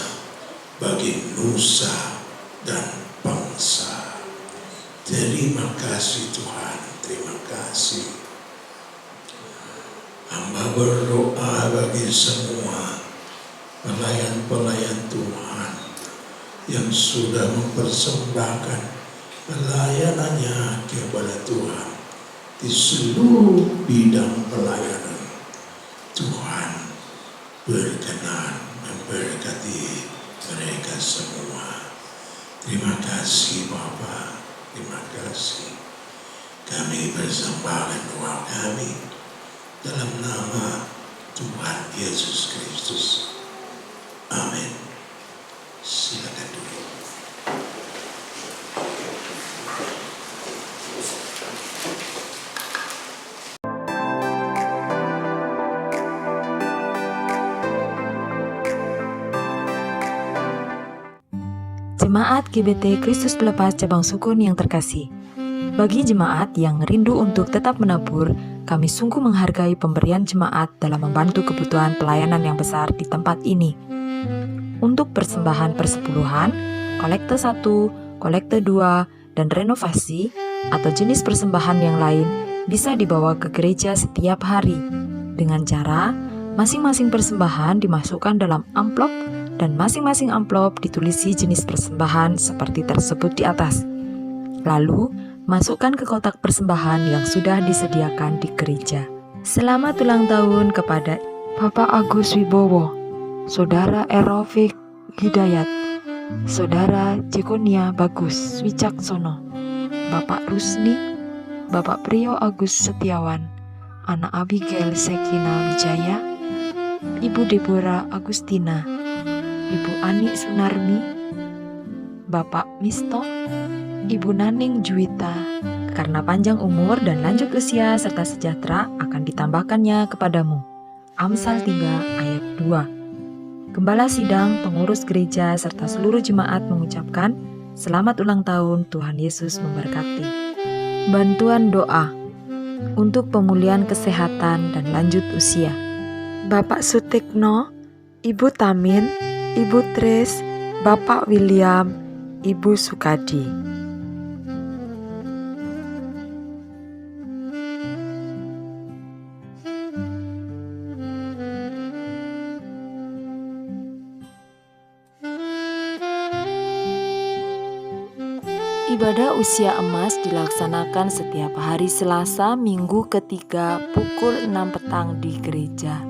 bagi nusa dan bangsa. Terima kasih Tuhan, terima kasih. Hamba berdoa bagi semua pelayan-pelayan Tuhan yang sudah mempersembahkan pelayanannya kepada Tuhan di seluruh bidang pelayanan. Tuhan berkenan memberkati mereka semua. Terima kasih Bapa, terima kasih. Kami persembahkan doa kami dalam nama Tuhan Yesus Kristus. Amin. Silakan duduk. Jemaat GBT Kristus Pelepas Cabang Sukun yang terkasih, bagi jemaat yang rindu untuk tetap menabur, kami sungguh menghargai pemberian jemaat dalam membantu kebutuhan pelayanan yang besar di tempat ini. Untuk persembahan persepuluhan, kolekte 1, kolekte 2, dan renovasi atau jenis persembahan yang lain bisa dibawa ke gereja setiap hari dengan cara masing-masing persembahan dimasukkan dalam amplop dan masing-masing amplop ditulisi jenis persembahan seperti tersebut di atas. Lalu, masukkan ke kotak persembahan yang sudah disediakan di gereja. Selamat ulang tahun kepada Bapak Agus Wibowo, Saudara Erofik Hidayat, Saudara Jekonia Bagus Wicaksono, Bapak Rusni, Bapak Priyo Agus Setiawan, Anak Abigail Sekina Wijaya, Ibu Deborah Agustina, Ibu Ani Sunarmi, Bapak Misto, Ibu Naning Juwita. Karena panjang umur dan lanjut usia serta sejahtera akan ditambahkannya kepadamu. Amsal 3 ayat 2. Gembala sidang, pengurus gereja, serta seluruh jemaat mengucapkan selamat ulang tahun, Tuhan Yesus memberkati. Bantuan doa untuk pemulihan kesehatan dan lanjut usia. Bapak Sutikno, Ibu Tamin, Ibu Tris, Bapak William, Ibu Sukadi. Ibadah usia emas dilaksanakan setiap hari Selasa minggu ketiga pukul 6 petang di gereja.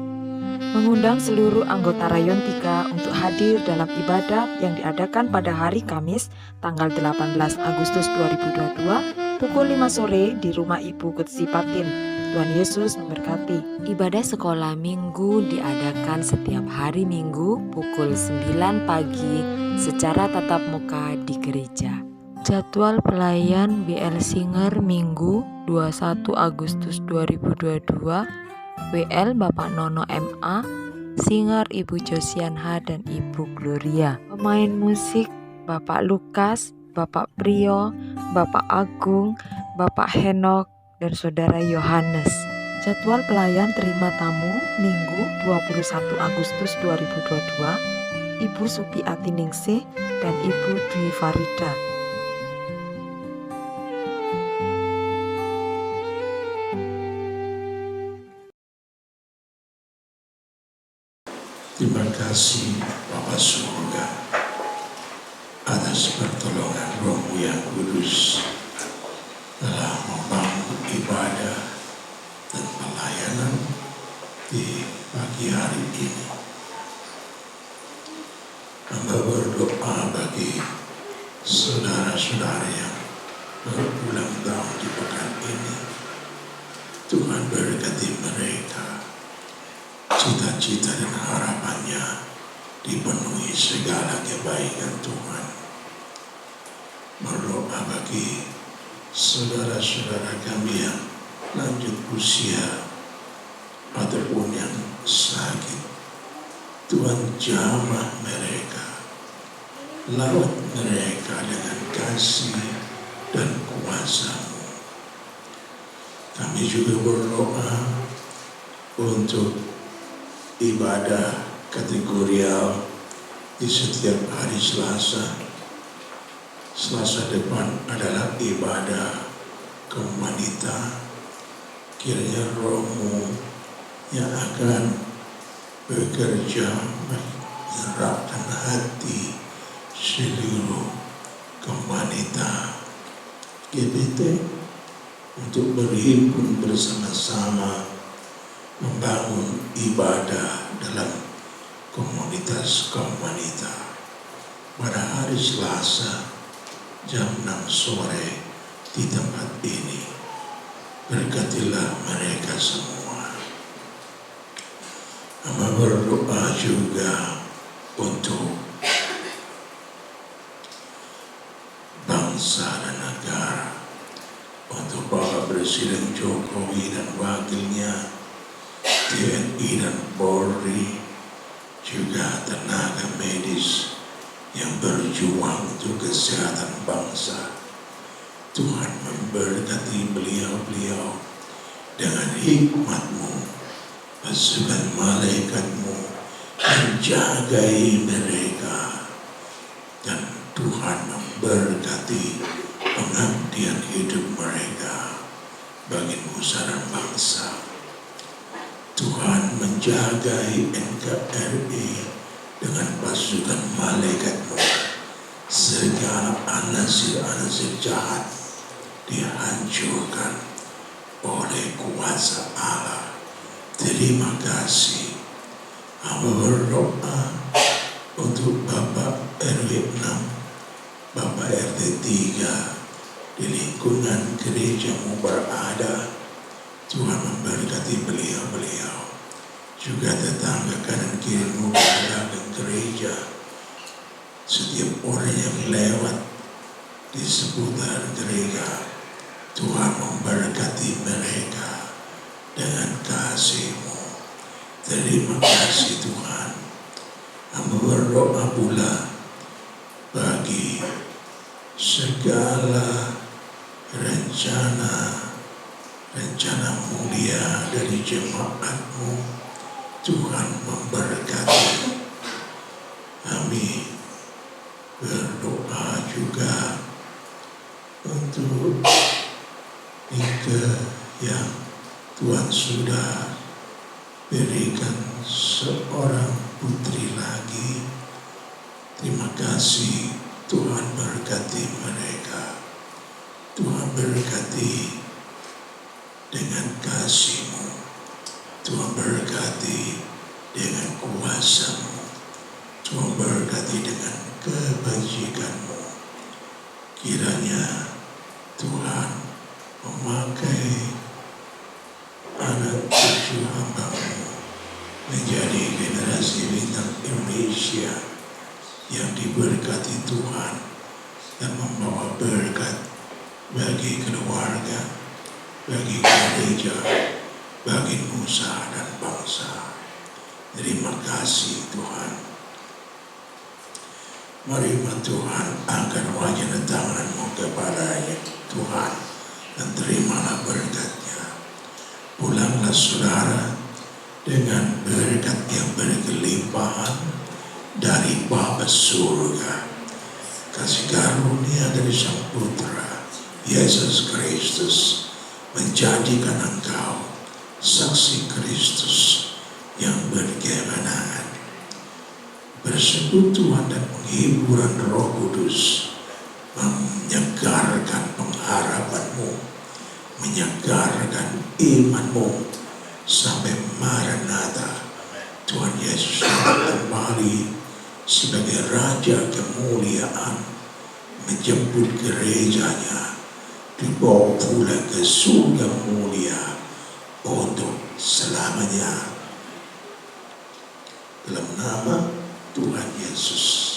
Mengundang seluruh anggota Rayon 3 untuk hadir dalam ibadah yang diadakan pada hari Kamis tanggal 18 Agustus 2022 pukul 5 sore di rumah Ibu Kutsi Patin. Tuhan Yesus memberkati. Ibadah sekolah minggu diadakan setiap hari Minggu pukul 9 pagi secara tatap muka di gereja. Jadwal pelayan BL Singer Minggu 21 Agustus 2022, WL Bapak Nono MA, Singer Ibu Josianha dan Ibu Gloria. Pemain musik Bapak Lukas, Bapak Prio, Bapak Agung, Bapak Henok, dan Saudara Yohanes. Jadwal pelayan terima tamu Minggu 21 Agustus 2022, Ibu Supi Atiningsih dan Ibu Dwi Farida. Terima kasih Bapa Surga atas pertolongan Roh-Mu yang kudus telah membangun ibadah dan pelayanan di pagi hari ini. Hamba berdoa bagi saudara-saudara yang berulang tahun di pekan ini. Tuhan berkati mereka, cita-cita dan harapannya dipenuhi segala kebaikan Tuhan. Berdoa bagi saudara-saudara kami yang lanjut usia ataupun yang sakit. Tuhan jamah mereka, lawat mereka dengan kasih dan kuasa-Mu. Kami juga berdoa untuk ibadah kategorial di setiap hari Selasa. Selasa depan adalah ibadah kaum wanita. Kiranya Roh-Mu yang akan bekerja menyerapkan hati seluruh kaum wanita GBT untuk berhimpun bersama-sama membangun ibadah dalam komunitas kaum wanita pada hari Selasa jam 6 sore di tempat ini. Berkatilah mereka semua. Hamba berdoa juga untuk bangsa dan negara, untuk Bapak Presiden Jokowi dan wakilnya, TNI dan Polri, juga tenaga medis yang berjuang untuk kesehatan bangsa. Tuhan memberkati beliau-beliau dengan hikmat-Mu, pasukan malaikat-Mu menjagai mereka, dan Tuhan memberkati pengabdian hidup mereka bagi nusa dan bangsa. Tuhan menjagai NKRI dengan pasukan malaikat-Mu. Segala anasir-anasir jahat dihancurkan oleh kuasa Allah. Terima kasih. Hamba berdoa untuk Bapak RW 6, Bapak RT 3 di lingkungan gereja-Mu berada. Tuhan memberkati beliau-beliau, juga tetangga kanan kiri-Mu berada di gereja. Setiap orang yang lewat di seputar gereja, Tuhan memberkati mereka dengan kasih-Mu. Terima kasih Tuhan. Hamba berdoa pula bagi segala rencana mulia dari jemaat-Mu. Tuhan memberkati. Kami berdoa juga untuk Nika yang Tuhan sudah berikan seorang putri lagi. Terima kasih, Tuhan berkati mereka. berkati dengan kasih-Mu. Tuhan berkati dengan kuasa-Mu. Tuhan berkati dengan kebajikan-Mu. Kiranya Tuhan memakai anak cucu hamba-Mu menjadi generasi bintang Indonesia yang diberkati Tuhan dan membawa berkat bagi keluarga, bagi gereja, bagi nusa dan bangsa. Terima kasih Tuhan. Mari Tuhan angkat wajah dan tangan-Mu kepadanya Tuhan dan terimalah berkat-Nya. Pulanglah saudara dengan berkat yang berkelimpahan dari Bapa surga. Kasih karunia dari Sang Putra Yesus Kristus menjadikan engkau saksi Kristus yang berkemenangan. Persekutuan dan penghiburan Roh Kudus menyegarkan pengharapanmu, menyegarkan imanmu sampai Maranatha. Tuhan Yesus kembali sebagai Raja kemuliaan, menjemput gerejanya, dibawa pulang ke surga mulia untuk selamanya. Dalam nama Tuhan Yesus.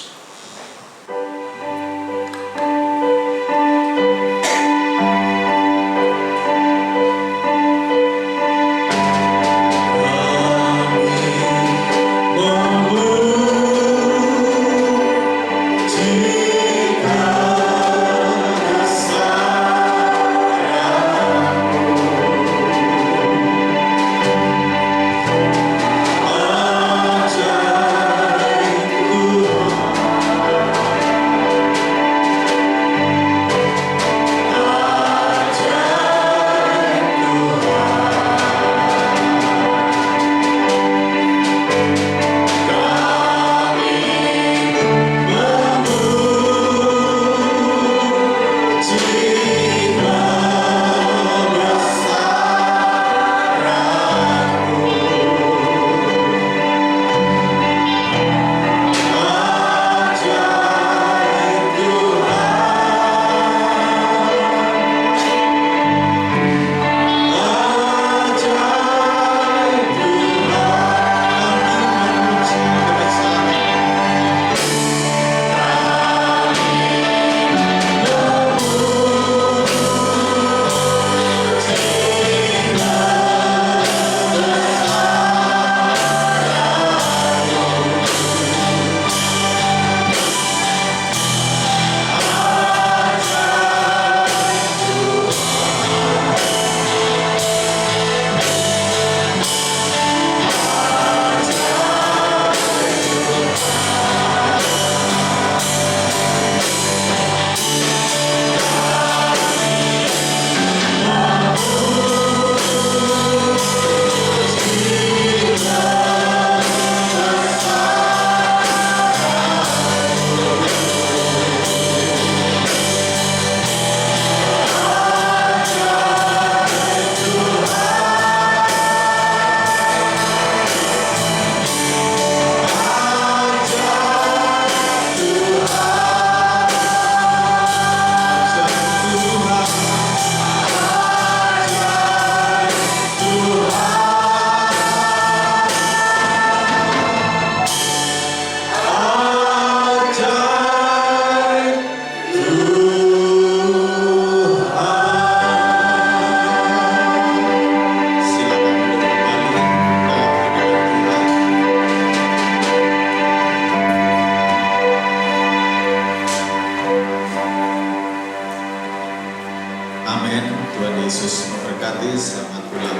Amin. Tuhan Yesus memberkati. Selamat pulang